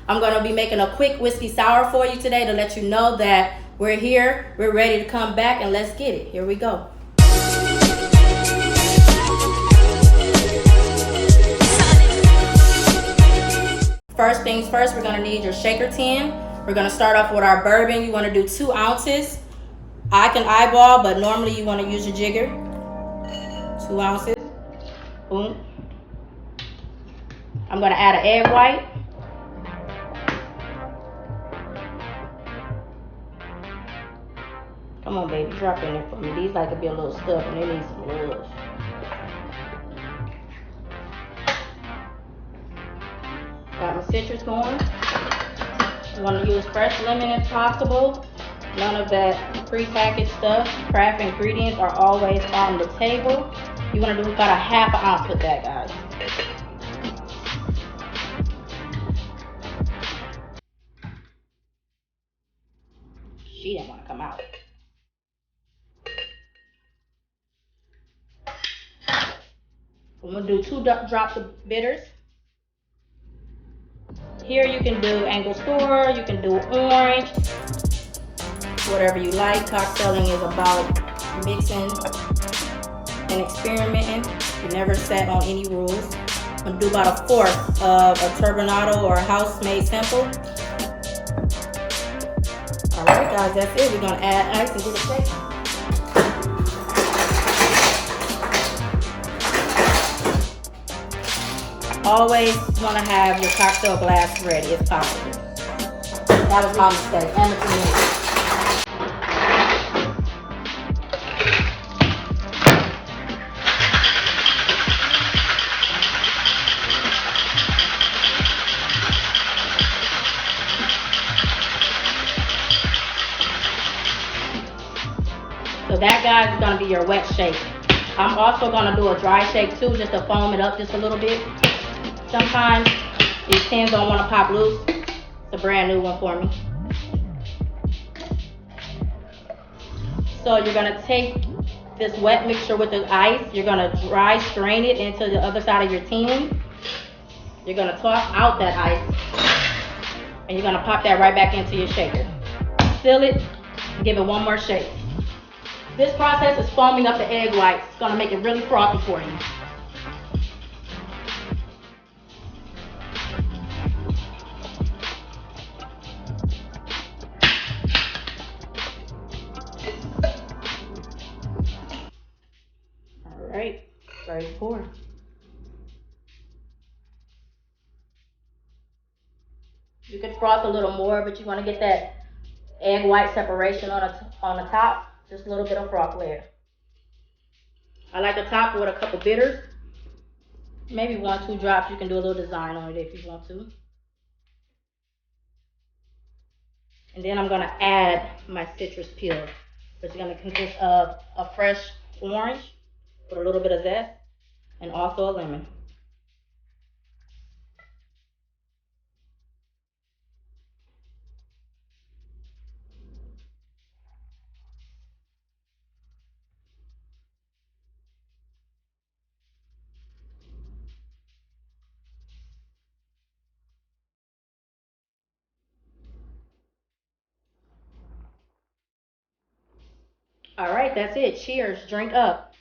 I'm going to be making a quick whiskey sour for you today to let you know that we're here, we're ready to come back, and let's get it. Here we go. First things first, we're going to need your shaker tin. We're going to start off with our bourbon. You want to do 2 ounces. I can eyeball, but normally you want to use your jigger. 2 ounces. Boom. I'm going to add an egg white. Come on, baby, drop in there for me. These like to be a little stuck and they need some love. Got my citrus going. You want to use fresh lemon if possible. None of that pre-packaged stuff. Craft ingredients are always on the table. You want to do about a half an ounce with that, guys. She didn't want to come out. I'm going to do 2 drops of bitters. Here you can do Angostura, you can do orange, whatever you like. Cocktailing is about mixing and experimenting. You never set on any rules. I'm going to do about 1/4 of a turbinado or a house-made simple. Alright guys, that's it. We're going to add ice and do the shake. Always want to have your cocktail glass ready if possible. That was my mistake and the community. So that, guys, is going to be your wet shake. I'm also going to do a dry shake too, just to foam it up just a little bit. Sometimes these tins don't want to pop loose. It's a brand new one for me. So you're going to take this wet mixture with the ice. You're going to dry strain it into the other side of your tin. You're going to toss out that ice. And you're going to pop that right back into your shaker. Seal it and give it one more shake. This process is foaming up the egg whites. It's going to make it really frothy for you. Alright, ready to pour. You can froth a little more, but you want to get that egg white separation on the top. Just a little bit of froth layer. I like to top with a couple bitters. Maybe 1-2 drops. You can do a little design on it if you want to. And then I'm going to add my citrus peel, which is going to consist of a fresh orange with a little bit of zest and also a lemon. All right, that's it. Cheers. Drink up.